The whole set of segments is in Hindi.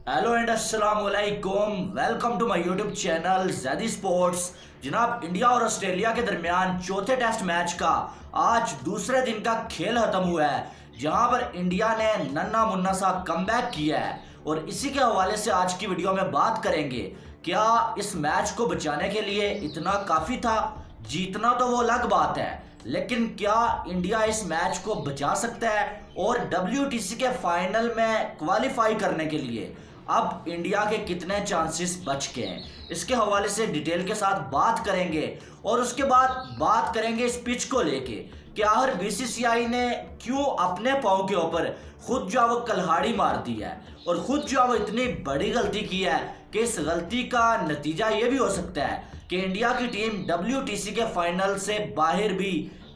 हेलो एंड अस्सलाम वालेकुम। Welcome to my YouTube channel Zaidi sports. जनाब, इंडिया और ऑस्ट्रेलिया के दरमियान चौथे टेस्ट मैच का आज दूसरे दिन का खेल खत्म हुआ है, जहां पर इंडिया ने नन्ना मुन्ना सा कमबैक किया है। और इसी के हवाले से आज की वीडियो में बात करेंगे। क्या इस मैच को बचाने के लिए इतना काफ़ी था? जीतना तो वो अलग बात है, लेकिन क्या इंडिया इस मैच को बचा सकता है और WTC के फाइनल में क्वालिफाई करने के लिए अब इंडिया के कितने चांसेस बच गए हैं? इसके हवाले से डिटेल के साथ बात करेंगे। और उसके बाद बात करेंगे इस पिच को लेके कि आखिर BCCI ने क्यों अपने पाँव के ऊपर खुद जो वो कल्हाड़ी मार दी है और खुद जो वो इतनी बड़ी गलती की है कि इस गलती का नतीजा ये भी हो सकता है कि इंडिया की टीम WTC के फाइनल से बाहर भी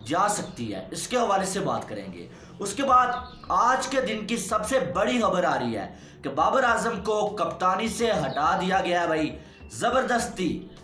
जा सकती है। इसके हवाले से बात करेंगे। उसके बाद आज के दिन की सबसे बड़ी खबर आ रही है कि बाबर आजम को कप्तानी से हटा दिया गया है। भाई,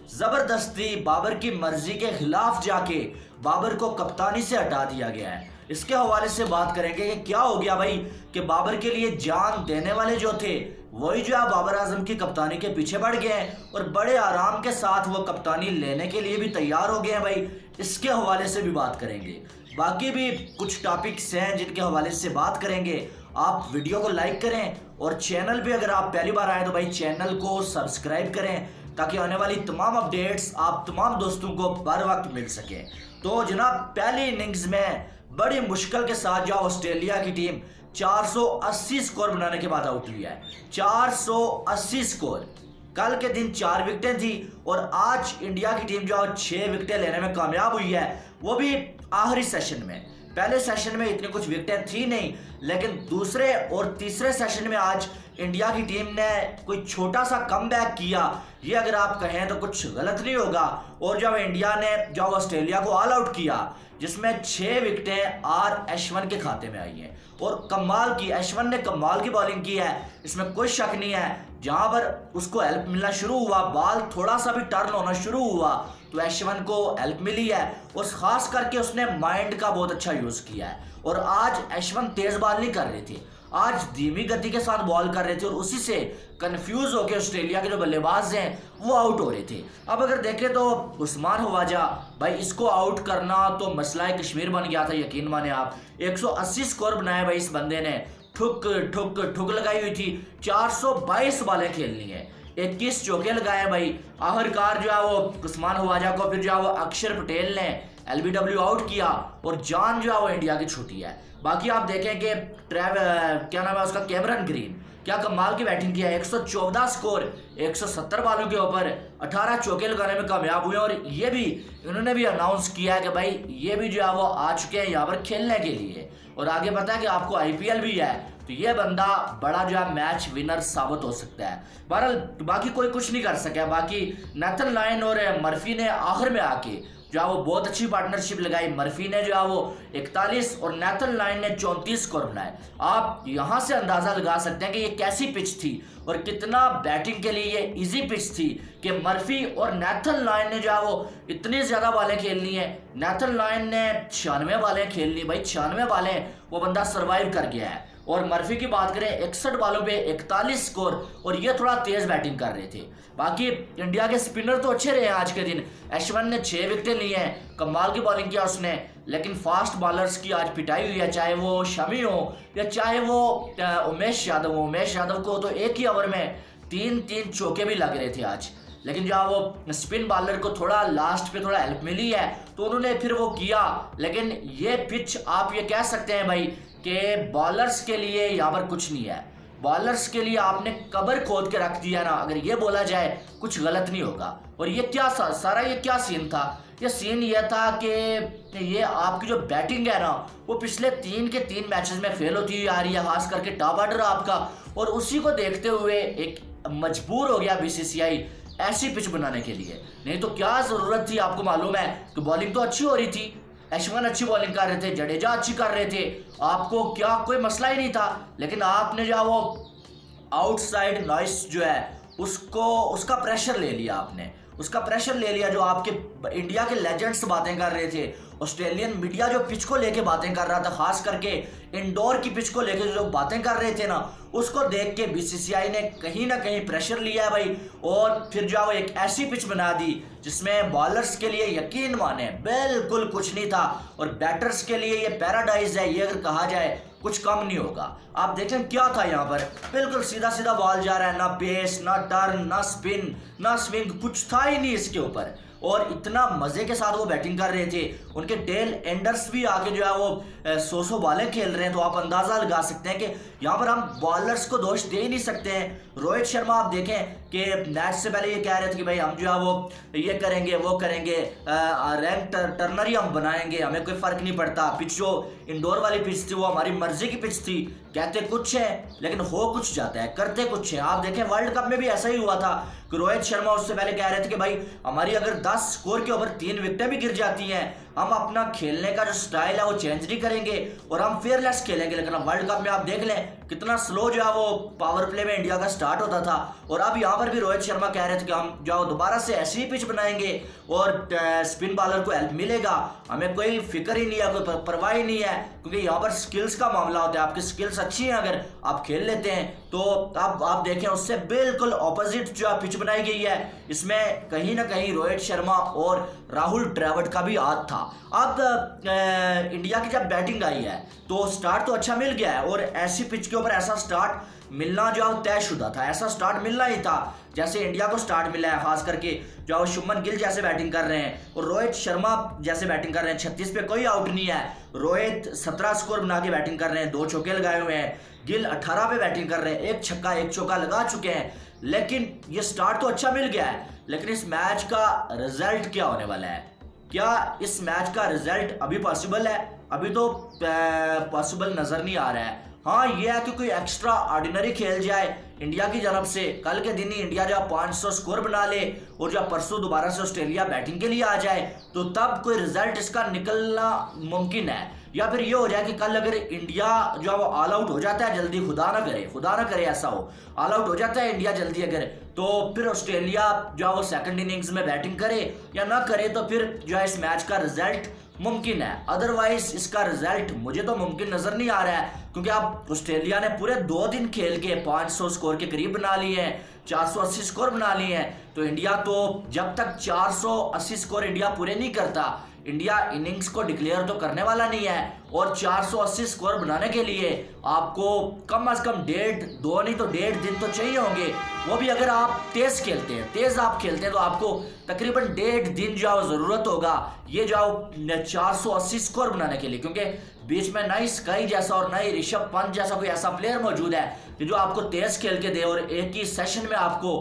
जबरदस्ती बाबर की मर्जी के खिलाफ जाके बाबर को कप्तानी से हटा दिया गया है। इसके हवाले से बात करेंगे कि क्या हो गया भाई कि बाबर के लिए जान देने वाले जो थे वही जो है बाबर आजम की कप्तानी के पीछे बढ़ गए हैं और बड़े आराम के साथ वो कप्तानी लेने के लिए भी तैयार हो गए हैं। भाई, इसके हवाले से भी बात करेंगे। बाकी भी कुछ टॉपिक्स हैं जिनके हवाले से बात करेंगे। आप वीडियो को लाइक करें और चैनल पे अगर आप पहली बार आए तो भाई चैनल को सब्सक्राइब करें ताकि आने वाली तमाम अपडेट्स आप तमाम दोस्तों को बर वक्त मिल सके। तो जनाब, पहली इनिंग्स में बड़ी मुश्किल के साथ जो ऑस्ट्रेलिया की टीम 480 स्कोर बनाने के बाद आउट हुई है। 480 स्कोर। कल के दिन 4 विकेटें थी और आज इंडिया की टीम जो 6 विकेटें लेने में कामयाब हुई है, वो भी आखिरी सेशन में। पहले सेशन में इतनी कुछ विकेटें थी नहीं, लेकिन दूसरे और तीसरे सेशन में आज इंडिया की टीम ने कोई छोटा सा कमबैक किया, ये अगर आप कहें तो कुछ गलत नहीं होगा। और जब इंडिया ने जब ऑस्ट्रेलिया को ऑल आउट किया, जिसमें 6 विकेटें R.Ashwin के खाते में आई हैं और कमाल की Ashwin ने कमाल की बॉलिंग की है, इसमें कोई शक नहीं है। जहां पर उसको हेल्प मिलना शुरू हुआ, बॉल थोड़ा सा भी टर्न होना शुरू हुआ तो Ashwin को हेल्प मिली है और खास करके उसने माइंड का बहुत अच्छा यूज किया है। और आज Ashwin तेज बॉल नहीं कर रहे थे, आज धीमी गति के साथ बॉल कर रहे थे और उसी से कंफ्यूज होकर ऑस्ट्रेलिया के जो बल्लेबाज हैं वो आउट हो रहे थे। अब अगर देखें तो उस्मान ख्वाजा, भाई इसको आउट करना तो मसला कश्मीर बन गया था। यकीन माने आप, 180 स्कोर बनाया भाई इस बंदे ने, ठुक ठुक ठुक लगाई हुई थी। 422 बॉलें खेलनी है, 21 चौके लगाए भाई। आखिरकार जो है वो उस्मान ख्वाजा को फिर जो है वो अक्षर पटेल ने LBW आउट किया और जान जो है वो इंडिया की छूटी है। बाकी आप देखें कि क्या नाम है उसका, कैमरन ग्रीन, क्या कमाल की बैटिंग किया है। 114 स्कोर 170 बॉलों के ऊपर 18 चौके लगाने में कामयाब हुए। और ये भी इन्होंने भी अनाउंस किया है कि भाई ये भी जो है वो आ चुके हैं यहाँ पर खेलने के लिए। और आगे पता है कि आपको IPL भी है, तो ये बंदा बड़ा जो है मैच विनर साबित हो सकता है। बहरहाल बाकी कोई कुछ नहीं कर सका। बाकी नेथन लायन और मर्फी ने आखिर में आके जो है वो बहुत अच्छी पार्टनरशिप लगाई। मर्फी ने जो है वो 41 और नेथन लायन ने 34 स्कोर बनाए। आप यहां से अंदाजा लगा सकते हैं कि ये कैसी पिच थी और कितना बैटिंग के लिए ये इजी पिच थी कि मर्फी और नेथन लायन ने जो है वो इतनी ज्यादा बॉलें खेलनी है। नेथन लायन ने 96 बॉलें खेलनी भाई, 96 बॉलें वो बंदा सर्वाइव कर गया है। और मर्फी की बात करें 61 बॉलों पे 41 स्कोर, और ये थोड़ा तेज बैटिंग कर रहे थे। बाकी इंडिया के स्पिनर तो अच्छे रहे आज के दिन। Ashwin ने 6 विकेटें ली हैं, कमाल की बॉलिंग किया उसने, लेकिन फास्ट बॉलर्स की आज पिटाई हुई है, चाहे वो शमी हो या चाहे वो उमेश यादव हो। उमेश यादव को तो एक ही ओवर में 3 चौके भी लग रहे थे आज, लेकिन जब वो स्पिन बॉलर को थोड़ा लास्ट पे थोड़ा हेल्प मिली है तो उन्होंने फिर वो किया। लेकिन ये पिच आप ये कह सकते हैं भाई कि बॉलर्स के लिए यहाँ पर कुछ नहीं है। बॉलर्स के लिए आपने कबर खोद के रख दिया ना, अगर ये बोला जाए कुछ गलत नहीं होगा। और ये क्या सारा ये क्या सीन था? ये सीन ये था कि ये आपकी जो बैटिंग है ना वो पिछले 3 के 3 मैचेस में फेल होती हुई आ रही है, खास करके टॉप ऑर्डर आपका। और उसी को देखते हुए एक मजबूर हो गया BCCI ऐसी पिच बनाने के लिए। नहीं तो क्या जरूरत थी? आपको मालूम है कि बॉलिंग तो अच्छी हो रही थी, Ashwin अच्छी बॉलिंग कर रहे थे, जडेजा अच्छी कर रहे थे, आपको क्या कोई मसला ही नहीं था। लेकिन आपने जो वो आउटसाइड नॉइस जो है उसका प्रेशर ले लिया, आपने उसका प्रेशर ले लिया। जो आपके इंडिया के लेजेंड्स बातें कर रहे थे ऑस्ट्रेलियन मीडिया जो पिच को लेके बातें कर रहा था, खास करके इंडोर की पिच को लेके जो बातें कर रहे थे ना, उसको देख के बीसीसीआई ने कहीं ना कहीं प्रेशर लिया है भाई, और फिर जो है वो एक ऐसी पिच बना दी जिसमें बॉलर्स के लिए यकीन माने बिल्कुल कुछ नहीं था, और बैटर्स के लिए ये पैराडाइज है, ये अगर कहा जाए कुछ कम नहीं होगा। आप देखें क्या था यहाँ पर, बिल्कुल सीधा सीधा बॉल जा रहा है, ना पेस ना टर्न ना स्पिन ना स्विंग, कुछ था ही नहीं इसके ऊपर, और इतना मजे के साथ वो बैटिंग कर रहे थे। उनके टेल एंडर्स भी आके जो है वो 100 बॉलें खेल रहे हैं, तो आप अंदाजा लगा सकते हैं कि यहाँ पर हम बॉलर्स को दोष दे ही नहीं सकते हैं। रोहित शर्मा आप देखें कि मैच से पहले ये कह रहे थे कि भाई हम जो है वो ये करेंगे वो करेंगे, रैंक टर्नर ही हम बनाएंगे, हमें कोई फर्क नहीं पड़ता। पिच जो इंडोर वाली पिच थी वो हमारी मर्जी की पिच थी, कहते कुछ है लेकिन हो कुछ जाता है, करते कुछ है। आप देखें वर्ल्ड कप में भी ऐसा ही हुआ था कि रोहित शर्मा उससे पहले कह रहे थे कि भाई हमारी अगर 10 स्कोर के ऊपर 3 विकेटें भी गिर जाती हैं, हम अपना खेलने का जो स्टाइल है वो चेंज नहीं करेंगे और हम फेयरलेस खेलेंगे। लेकिन वर्ल्ड कप में आप देख लें कितना स्लो जो है वो पावर प्ले में इंडिया का स्टार्ट होता था, और अब यहाँ पर भी रोहित शर्मा कह रहे थे कि हम जो दोबारा से ऐसी ही पिच बनाएंगे और स्पिन बॉलर को हेल्प मिलेगा, हमें कोई फिक्र ही नहीं है, कोई परवाह ही नहीं है, क्योंकि यहाँ पर स्किल्स का मामला होता है। आपकी स्किल्स अच्छी हैं, अगर आप खेल लेते हैं तो अब आप देखें उससे बिल्कुल ऑपोजिट जो पिच बनाई गई है, इसमें कहीं ना कहीं रोहित शर्मा और राहुल द्रविड़ का भी हाथ था। अब इंडिया की जब बैटिंग आई है तो स्टार्ट तो अच्छा मिल गया है, और ऐसी पिच के ऊपर ऐसा स्टार्ट मिलना जो तयशुदा था, ऐसा स्टार्ट मिलना ही था जैसे इंडिया को स्टार्ट मिला है। खास करके जो शुभमन गिल जैसे बैटिंग कर रहे हैं और रोहित शर्मा जैसे बैटिंग कर रहे हैं, 36 पे कोई आउट नहीं है, रोहित 17 स्कोर बना के बैटिंग कर रहे हैं, 2 चौके लगाए हुए हैं, गिल 18 पे बैटिंग कर रहे हैं, 1 छक्का 1 चौका लगा चुके हैं। लेकिन ये स्टार्ट तो अच्छा मिल गया है, लेकिन इस मैच का रिजल्ट क्या होने वाला है, क्या इस मैच का रिजल्ट अभी पॉसिबल है? अभी तो पॉसिबल नजर नहीं आ रहा है। हाँ ये है कि कोई एक्स्ट्रा ऑर्डिनरी खेल जाए इंडिया की जानब से, कल के दिन ही इंडिया जब 500 स्कोर बना ले और जब परसों दोबारा से ऑस्ट्रेलिया बैटिंग के लिए आ जाए तो तब कोई रिजल्ट इसका निकलना मुमकिन है। या फिर ये हो जाए कि कल अगर इंडिया जो है वो ऑल आउट हो जाता है जल्दी, खुदा ना करे ऐसा हो, ऑल आउट हो जाता है इंडिया जल्दी अगर, तो फिर ऑस्ट्रेलिया जो है वो सेकंड इनिंग्स में बैटिंग करे या ना करे तो फिर जो है इस मैच का रिजल्ट मुमकिन है। अदरवाइज इसका रिजल्ट मुझे तो मुमकिन नजर नहीं आ रहा है, क्योंकि अब ऑस्ट्रेलिया ने पूरे 2 दिन खेल के 500 स्कोर के करीब बना लिए हैं, 480 स्कोर बना लिए हैं। तो इंडिया तो जब तक 480 स्कोर इंडिया पूरे नहीं करता, इंडिया इनिंग्स को डिक्लेयर तो करने वाला नहीं है। और 480 स्कोर बनाने के लिए आपको कम से कम 2 नहीं तो 1.5 दिन तो चाहिए होंगे, वो भी अगर आप तेज खेलते हैं तो आपको तकरीबन 1.5 दिन जो है जरूरत होगा ये जो 480 स्कोर बनाने के लिए, क्योंकि बीच में ना ही स्काई जैसा और ना ही ऋषभ पंत जैसा कोई ऐसा प्लेयर मौजूद है कि जो आपको तेज खेल के दे और एक ही सेशन में आपको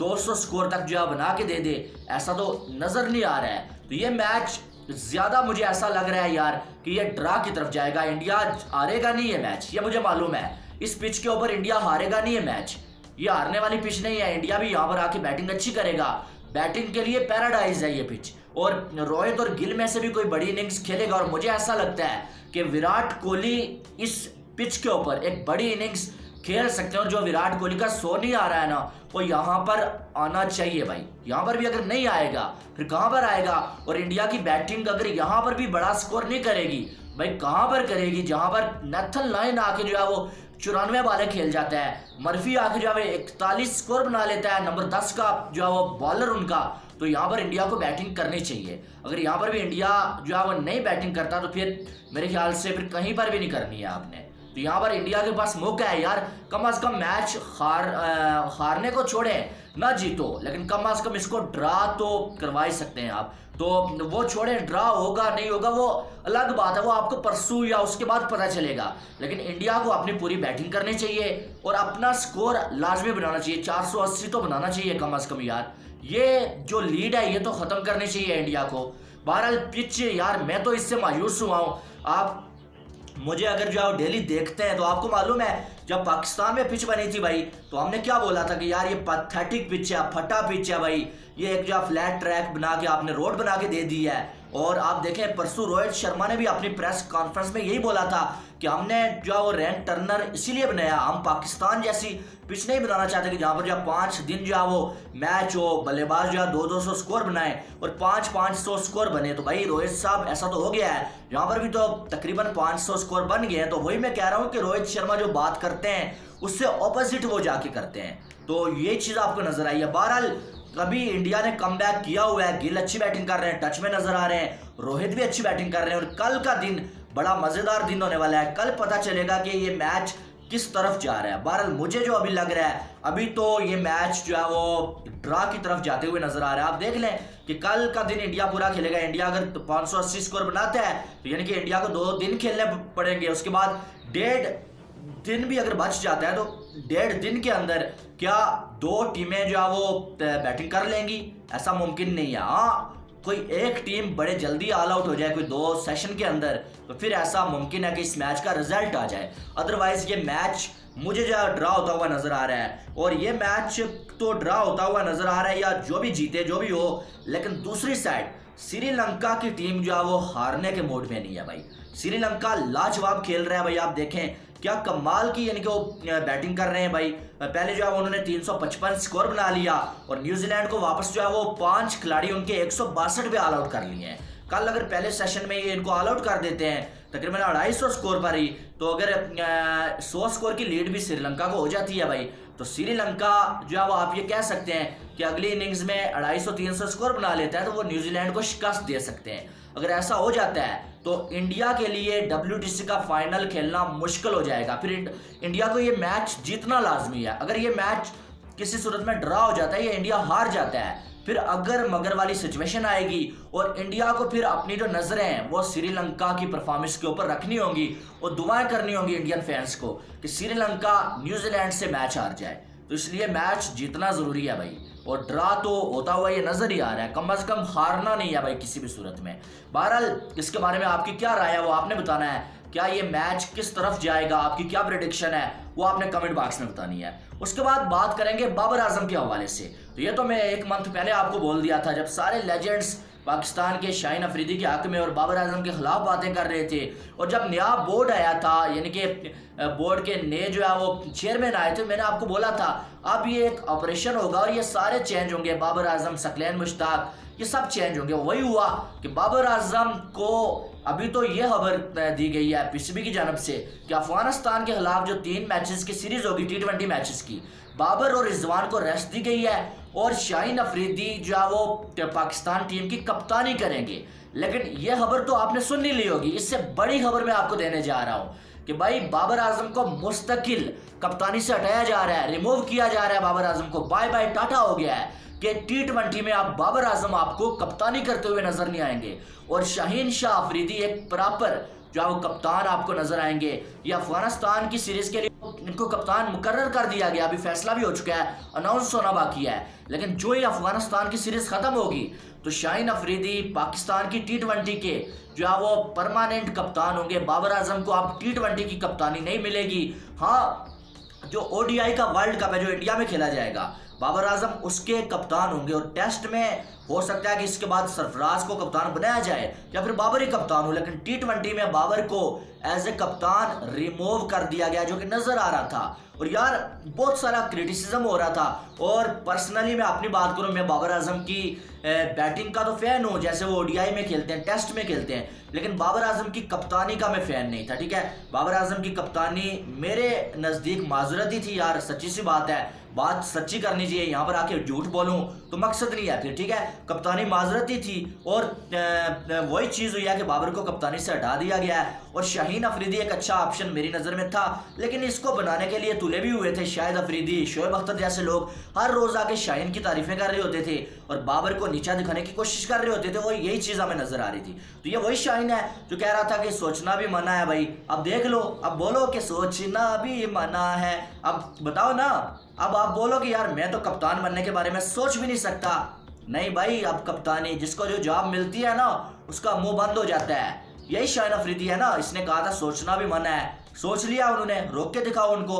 200 स्कोर तक जो है बना के दे दे, ऐसा तो नजर नहीं आ रहा है। तो ये मैच ज्यादा मुझे ऐसा लग रहा है यार कि ये ड्रा की तरफ जाएगा, इंडिया हारेगा नहीं ये मैच, ये मुझे मालूम है। इस पिच के ऊपर इंडिया हारेगा नहीं ये मैच, ये हारने वाली पिच नहीं है। इंडिया भी यहाँ पर आके बैटिंग अच्छी करेगा, बैटिंग के लिए पैराडाइज है ये पिच, और रोहित और गिल में से भी कोई बड़ी इनिंग्स खेलेगा। और मुझे ऐसा लगता है कि विराट कोहली इस पिच के ऊपर एक बड़ी इनिंग्स खेल सकते हैं, और जो विराट कोहली का शो नहीं आ रहा है ना वो यहाँ पर आना चाहिए भाई। यहाँ पर भी अगर नहीं आएगा फिर कहाँ पर आएगा? और इंडिया की बैटिंग अगर यहाँ पर भी बड़ा स्कोर नहीं करेगी भाई, कहाँ पर करेगी? जहाँ पर नेथन लाइन आके जो है वो 94 बालें खेल जाता है, मर्फी आके जो है 41 स्कोर बना लेता है, नंबर 10 का जो है वो बॉलर उनका, तो यहाँ पर इंडिया को बैटिंग करनी चाहिए। अगर यहाँ पर भी इंडिया जो है वो नहीं बैटिंग करता तो फिर मेरे ख्याल से फिर कहीं पर भी नहीं करनी है आपने। तो यहाँ पर इंडिया के पास मौका है यार, कम से कम मैच हारने को छोड़े ना जीतो, लेकिन कम से कम इसको ड्रा तो करवा ही सकते हैं आप। तो वो छोड़े, ड्रा होगा नहीं होगा वो अलग बात है, वो आपको परसों या उसके बाद पता चलेगा। लेकिन इंडिया को अपनी पूरी बैटिंग करनी चाहिए और अपना स्कोर लाजमी बनाना चाहिए, 480 तो बनाना चाहिए कम से कम यार। ये जो लीड है ये तो खत्म करनी चाहिए इंडिया को। बहरहाल पिच यार मैं तो इससे मायूस हुआ हूँ। आप मुझे अगर जो आप डेली देखते हैं तो आपको मालूम है जब पाकिस्तान में पिच बनी थी भाई तो हमने क्या बोला था कि यार ये पैथेटिक पिच है, फटा पिच है भाई, ये एक जो फ्लैट ट्रैक बना के आपने रोड बना के दे दी है और आप देखें परसों रोहित शर्मा ने भी अपनी प्रेस कॉन्फ्रेंस में यही बोला था कि हमने जो है वो रैन टर्नर इसीलिए बनाया, हम पाकिस्तान जैसी पिच नहीं बनाना चाहते कि जहाँ पर जो 5 दिन जो है वो मैच हो, बल्लेबाज जो है 200-200 स्कोर बनाए और 500-500 स्कोर बने। तो भाई रोहित साहब ऐसा तो हो गया है, यहाँ पर भी तो तकरीबन 500 स्कोर बन गए हैं। तो वही मैं कह रहा हूँ कि रोहित शर्मा जो बात करते हैं उससे ऑपोजिट वो जाके करते हैं, तो ये चीज़ आपको नजर आई है। बहरहाल कभी इंडिया ने कमबैक किया हुआ है, गिल अच्छी बैटिंग कर रहे हैं, टच में नजर आ रहे हैं, रोहित भी अच्छी बैटिंग कर रहे हैं और कल का दिन बड़ा मजेदार दिन होने वाला है। कल पता चलेगा कि ये मैच किस तरफ जा रहा है। बहरहाल मुझे जो अभी लग रहा है, अभी तो ये मैच जो है वो ड्रा की तरफ जाते हुए नजर आ रहा है। आप देख लें कि कल का दिन इंडिया पूरा खेलेगा, इंडिया अगर 580 स्कोर बनाता है तो यानी कि इंडिया को 2 दिन खेलने पड़ेंगे, उसके बाद 1.5 दिन भी अगर बच जाता है तो 1.5 दिन के अंदर क्या 2 टीमें जो है वो बैटिंग कर लेंगी, ऐसा मुमकिन नहीं है। हाँ, कोई एक टीम बड़े जल्दी ऑल आउट हो जाए कोई 2 सेशन के अंदर, तो फिर ऐसा मुमकिन है कि इस मैच का रिजल्ट आ जाए। अदरवाइज ये मैच मुझे जो ड्रा होता हुआ नजर आ रहा है, और ये मैच तो ड्रा होता हुआ नजर आ रहा है या जो भी जीते जो भी हो, लेकिन दूसरी साइड श्रीलंका की टीम जो है वो हारने के मूड में नहीं है भाई। श्रीलंका लाजवाब खेल रहा है भाई, आप देखें क्या कमाल की यानी कि वो बैटिंग कर रहे हैं भाई। पहले जो है उन्होंने 355 स्कोर बना लिया और न्यूजीलैंड को वापस जो है वो 5 खिलाड़ी उनके 162 पे ऑल आउट कर लिए हैं। कल अगर पहले सेशन में ये इनको ऑल आउट कर देते हैं तकरीबन 250 स्कोर पर ही, तो अगर 100 स्कोर की लीड भी श्रीलंका को हो जाती है भाई, तो श्रीलंका जो है वो आप ये कह सकते हैं कि अगली इनिंग्स में 250-300 स्कोर बना लेता है तो वो न्यूजीलैंड को शिकस्त दे सकते हैं। अगर ऐसा हो जाता है तो इंडिया के लिए WTC का फाइनल खेलना मुश्किल हो जाएगा। फिर इंडिया को ये मैच जीतना लाजमी है। अगर ये मैच किसी सूरत में ड्रा हो जाता है या इंडिया हार जाता है, फिर अगर मगर वाली सिचुएशन आएगी और इंडिया को फिर अपनी जो नजरें हैं वो श्रीलंका की परफॉर्मेंस के ऊपर रखनी होंगी और दुआएं करनी होंगी इंडियन फैंस को कि श्रीलंका न्यूजीलैंड से मैच हार जाए। तो इसलिए मैच जीतना जरूरी है भाई, और ड्रा तो होता हुआ ये नजर ही आ रहा है, कम से कम हारना नहीं है भाई किसी भी सूरत में। बहरहाल इसके बारे में आपकी क्या राय है वो आपने बताना है। क्या ये मैच किस तरफ जाएगा, आपकी क्या प्रेडिक्शन है वो आपने कमेंट बॉक्स में बतानी है। उसके बाद बात करेंगे बाबर आजम के हवाले से। तो ये तो मैं 1 मंथ पहले आपको बोल दिया था, जब सारे लेजेंड्स पाकिस्तान के शाहीन अफरीदी के हक में और बाबर आजम के खिलाफ बातें कर रहे थे, और जब नया बोर्ड आया था यानी कि बोर्ड के नए जो है वो चेयरमैन आए थे, मैंने आपको बोला था अब ये एक ऑपरेशन होगा और ये सारे चेंज होंगे, बाबर आजम, सकलैन मुश्ताक, ये सब चेंज होंगे। वही हुआ कि बाबर आजम को अभी तो ये खबर दी गई है PCB की जानब से कि अफगानिस्तान के खिलाफ जो 3 मैचेस की सीरीज होगी T20 मैचेस की, बाबर और रिजवान को रेस्ट दी गई है और शाहीन अफरीदी जो है वो पाकिस्तान टीम की कप्तानी करेंगे। लेकिन यह खबर तो आपने सुन ही ली होगी, इससे बड़ी खबर मैं आपको देने जा रहा हूँ कि भाई बाबर आजम को मुस्तकिल कप्तानी से हटाया जा रहा है, रिमूव किया जा रहा है बाबर आजम को, बाय बाय टाटा हो गया है कि T20 में आप बाबर आजम आपको कप्तानी करते हुए नजर नहीं आएंगे और शाहीन शाह अफरीदी एक प्रॉपर जो वो कप्तान आपको नजर आएंगे। ये अफगानिस्तान की सीरीज के लिए इनको कप्तान मुकर्रर कर दिया गया, अभी फैसला भी हो चुका है, अनाउंस होना बाकी है। लेकिन जो ही अफगानिस्तान की सीरीज खत्म होगी तो शाहीन अफरीदी पाकिस्तान की T20 के जो है वो परमानेंट कप्तान होंगे। बाबर आजम को आप T20 की कप्तानी नहीं मिलेगी। हाँ, जो ODI का वर्ल्ड कप है जो इंडिया में खेला जाएगा, बाबर आजम उसके कप्तान होंगे और टेस्ट में हो सकता है कि इसके बाद सरफराज को कप्तान बनाया जाए या फिर बाबर ही कप्तान हो। लेकिन T20 में बाबर को एज ए कप्तान रिमूव कर दिया गया जो कि नजर आ रहा था, और यार बहुत सारा क्रिटिसिज्म हो रहा था। और पर्सनली मैं अपनी बात करूं, मैं बाबर आजम की बैटिंग का तो फैन हूं, जैसे वो ODI में खेलते हैं, टेस्ट में खेलते हैं, लेकिन बाबर आजम की कप्तानी का मैं फैन नहीं था। ठीक है, बाबर आजम की कप्तानी मेरे नजदीक माजूरत ही थी यार, सच्ची सी बात है, बात सच्ची करनी चाहिए, यहाँ पर आके झूठ बोलूं तो मकसद नहीं है फिर। ठीक है, कप्तानी माजरत ही थी और वही चीज़ हुई है कि बाबर को कप्तानी से हटा दिया गया है और शाहीन अफरीदी एक अच्छा ऑप्शन मेरी नज़र में था, लेकिन इसको बनाने के लिए तुले भी हुए थे शाहिद अफरीदी, शोएब अख्तर जैसे लोग हर रोज़ आके शाहीन की तारीफें कर रहे होते थे और बाबर को नीचा दिखाने की कोशिश कर रहे होते थे। वो यही चीज़ हमें नजर आ रही थी। तो ये वही शाहीन है जो कह रहा था कि सोचना भी मना है भाई। अब देख लो, अब बोलो कि सोचना भी मना है, अब बताओ ना, अब आप बोलो कि यार मैं तो कप्तान बनने के बारे में सोच भी नहीं सकता। नहीं भाई, अब कप्तानी जिसको जो जॉब मिलती है ना उसका मुंह बंद हो जाता है। यही शाहीन अफरीदी है ना, इसने कहा था सोचना भी मना है, सोच लिया उन्होंने, रोक के दिखाओ उनको।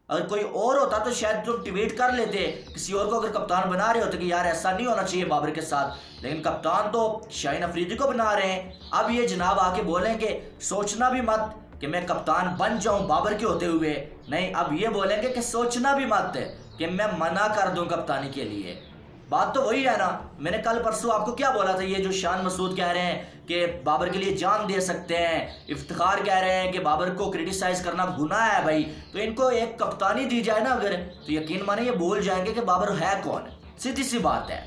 अगर कोई और होता तो शायद तुम ट्वीट कर लेते, किसी और को अगर कप्तान बना रहे होते कि यार ऐसा नहीं होना चाहिए बाबर के साथ, लेकिन कप्तान तो शाहीन अफरीदी को बना रहे हैं। अब ये जनाब आके बोलेंगे सोचना भी मत कि मैं कप्तान बन जाऊं बाबर के होते हुए, नहीं, अब ये बोलेंगे कि सोचना भी मत कि मैं मना कर दूं कप्तानी के लिए। बात तो वही है ना, मैंने कल परसों आपको क्या बोला था, ये जो शान मसूद कह रहे हैं कि बाबर के लिए जान दे सकते हैं, इफ्तिखार कह रहे हैं कि बाबर को क्रिटिसाइज करना गुनाह है भाई, तो इनको एक कप्तानी दी जाए ना अगर, तो यकीन माने ये भूल जाएंगे कि बाबर है कौन। सीधी सी बात है।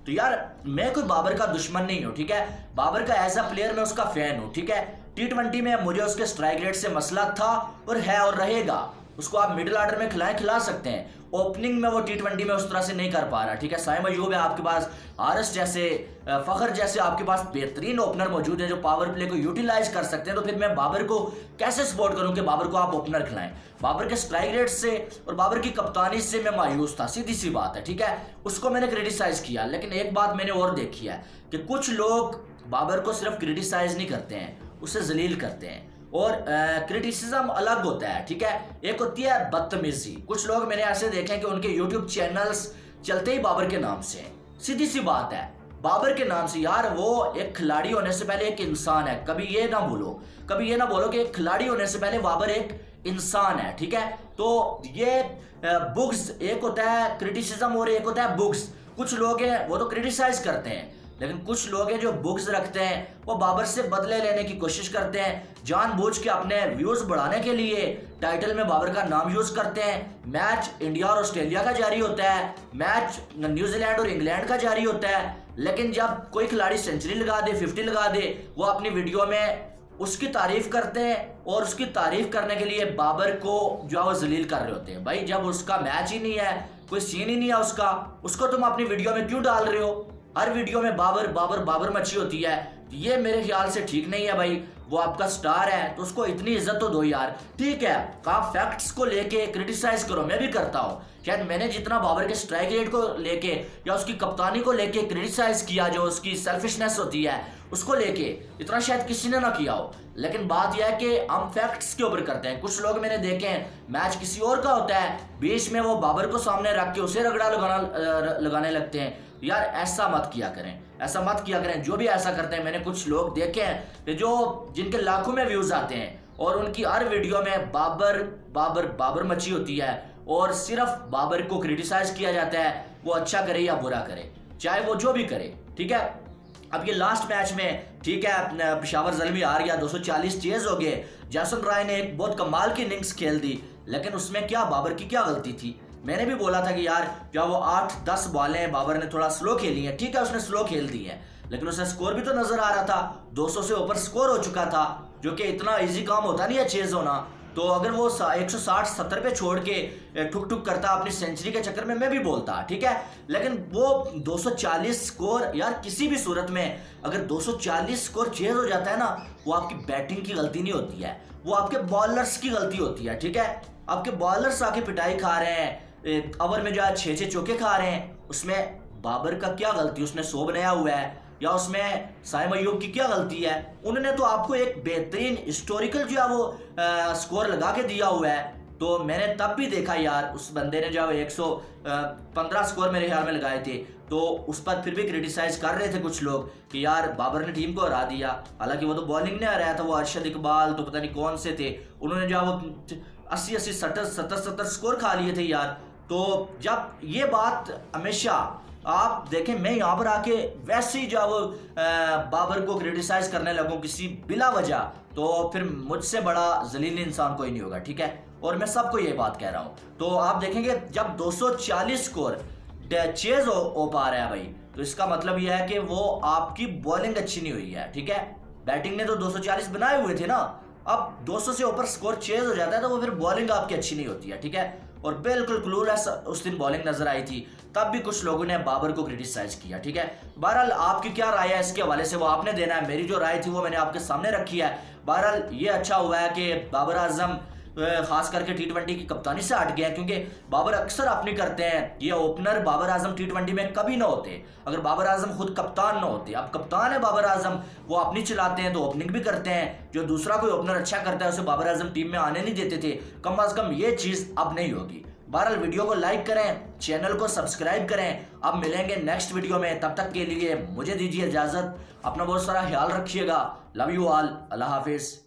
तो यार मैं कोई बाबर का दुश्मन नहीं हूँ, ठीक है, बाबर का एज अ प्लेयर मैं उसका फैन हूँ, ठीक है। T20 में मुझे उसके स्ट्राइक रेट से मसला था और है और रहेगा। उसको आप मिडिल ऑर्डर में खिला सकते हैं, ओपनिंग में वो T20 में उस तरह से नहीं कर पा रहा, ठीक है। साइम अयूब है आपके पास, हारिस जैसे, फखर जैसे आपके पास बेहतरीन ओपनर मौजूद है जो पावर प्ले को यूटिलाइज कर सकते हैं, तो फिर मैं बाबर को कैसे सपोर्ट करूं कि बाबर को आप ओपनर खिलाएं। बाबर के स्ट्राइक रेट से और बाबर की कप्तानी से मैं मायूस था, सीधी सी बात है, ठीक है। उसको मैंने क्रिटिसाइज किया, लेकिन एक बात मैंने और देखी है कि कुछ लोग बाबर को सिर्फ क्रिटिसाइज नहीं करते हैं, उसे जलील करते हैं। और क्रिटिसिज्म अलग होता है, ठीक है, एक होती है बदतमीजी। कुछ लोग मैंने ऐसे देखे हैं कि उनके यूट्यूब चैनल्स चलते ही बाबर के नाम से, सीधी सी बात है, बाबर के नाम से। यार वो एक खिलाड़ी होने से पहले एक इंसान है, कभी ये ना बोलो कि एक खिलाड़ी होने से पहले बाबर एक इंसान है, ठीक है। तो ये बुग्स, एक होता है क्रिटिसिज्म और एक होता है बुग्स। कुछ लोग हैं वो तो क्रिटिसाइज करते हैं, लेकिन कुछ लोग हैं जो बुक्स रखते हैं, वो बाबर से बदले लेने की कोशिश करते हैं, जानबूझ के अपने व्यूज बढ़ाने के लिए टाइटल में बाबर का नाम यूज करते हैं। मैच इंडिया और ऑस्ट्रेलिया का जारी होता है, मैच न्यूजीलैंड और इंग्लैंड का जारी होता है, लेकिन जब कोई खिलाड़ी सेंचुरी लगा दे, 50 लगा दे, वो अपनी वीडियो में उसकी तारीफ करते हैं और उसकी तारीफ करने के लिए बाबर को जो है वो जलील कर रहे होते हैं। भाई जब उसका मैच ही नहीं है, कोई सीन ही नहीं है उसको तुम अपनी वीडियो में क्यों डाल रहे हो? हर वीडियो में बाबर बाबर बाबर मची होती है, ये मेरे ख्याल से ठीक नहीं है भाई। वो आपका स्टार है तो उसको इतनी इज्जत तो दो यार, ठीक है। आप फैक्ट्स को लेके क्रिटिसाइज करो, मैं भी करता हूँ, शायद मैंने जितना बाबर के स्ट्राइक रेट को लेके या उसकी कप्तानी को लेके क्रिटिसाइज किया, जो उसकी सेल्फिशनेस होती है उसको लेके, इतना शायद किसी ने ना किया हो। लेकिन बात यह है कि हम फैक्ट्स के ऊपर करते हैं। कुछ लोग मैंने देखे हैं, मैच किसी और का होता है, बीच में वो बाबर को सामने रख के उसे रगड़ा लगाने लगते हैं। यार ऐसा मत किया करें, जो भी ऐसा करते हैं। मैंने कुछ लोग देखे हैं कि जो जिनके लाखों में व्यूज आते हैं और उनकी हर वीडियो में बाबर बाबर बाबर मची होती है और सिर्फ बाबर को क्रिटिसाइज किया जाता है, वो अच्छा करे या बुरा करे, चाहे वो जो भी करे, ठीक है। अब ये लास्ट मैच में, ठीक है, पेशावर ज़ल्मी हार गया, 240 चेज हो गए। जैसन राय ने एक बहुत कमाल की इनिंग्स खेल दी, लेकिन उसमें क्या बाबर की क्या गलती थी? मैंने भी बोला था कि यार जब वो 8-10 बॉलें बाबर ने थोड़ा स्लो खेली हैं, ठीक है, उसने स्लो खेल दी है, लेकिन उसे स्कोर भी तो नजर आ रहा था, 200 से ऊपर स्कोर हो चुका था, जो कि इतना इजी काम होता नहीं है चेज होना। तो अगर वो 160-70 पे छोड़ के ठुक ठुक करता अपनी सेंचुरी के चक्कर में, मैं भी बोलता, ठीक है। लेकिन वो 240 स्कोर, यार किसी भी सूरत में अगर 240 स्कोर चेज हो जाता है ना, वो आपकी बैटिंग की गलती नहीं होती है, वो आपके बॉलर्स की गलती होती है, ठीक है। आपके बॉलर्स आके पिटाई खा रहे हैं, ओवर में जो है 6-6 चौके खा रहे हैं, उसमें बाबर का क्या गलती? उसने 100 बनाया हुआ है, या उसमें साइम अयूब की क्या गलती है? उन्होंने तो आपको एक बेहतरीन हिस्टोरिकल जो है वो स्कोर लगा के दिया हुआ है। तो मैंने तब भी देखा यार, उस बंदे ने जो 115 स्कोर मेरे ख्याल में लगाए थे, तो उस पर फिर भी क्रिटिसाइज कर रहे थे कुछ लोग कि यार बाबर ने टीम को हरा दिया। हालांकि वो तो बॉलिंग ने हराया था, वो अरशद इकबाल तो पता नहीं कौन से थे, उन्होंने जो वो 80-80, 70-70 स्कोर खा लिए थे यार। तो जब ये बात हमेशा आप देखें, मैं यहाँ पर आके वैसे ही जब बाबर को क्रिटिसाइज करने लगूं किसी बिला वजह, तो फिर मुझसे बड़ा जलील इंसान कोई नहीं होगा, ठीक है। और मैं सबको ये बात कह रहा हूँ। तो आप देखेंगे जब 240 स्कोर चेज हो पा रहा है भाई, तो इसका मतलब यह है कि वो आपकी बॉलिंग अच्छी नहीं हुई है, ठीक है। बैटिंग ने तो 240 बनाए हुए थे ना, अब 200 से ऊपर स्कोर चेज हो जाता है तो वो फिर बॉलिंग आपकी अच्छी नहीं होती है, ठीक है। और बिल्कुल क्लूलेस उस दिन बॉलिंग नजर आई थी, तब भी कुछ लोगों ने बाबर को क्रिटिसाइज किया, ठीक है। बहरहाल आपकी क्या राय है इसके हवाले से, वो आपने देना है। मेरी जो राय थी वो मैंने आपके सामने रखी है। बहरहाल ये अच्छा हुआ है कि बाबर आजम खास करके टी20 की कप्तानी से हट गया, क्योंकि बाबर अक्सर अपनी करते हैं। ये ओपनर बाबर आजम टी20 में कभी ना होते अगर बाबर आजम खुद कप्तान ना होते। अब कप्तान है बाबर आजम, वो अपनी चलाते हैं तो ओपनिंग भी करते हैं। जो दूसरा कोई ओपनर अच्छा करता है उसे बाबर आजम टीम में आने नहीं देते थे। कम अज कम ये चीज़ अब नहीं होगी। बहरहाल वीडियो को लाइक करें, चैनल को सब्सक्राइब करें। अब मिलेंगे नेक्स्ट वीडियो में, तब तक के लिए मुझे दीजिए इजाज़त। अपना बहुत सारा ख्याल रखिएगा। लव यू ऑल, अल्लाह हाफिज़।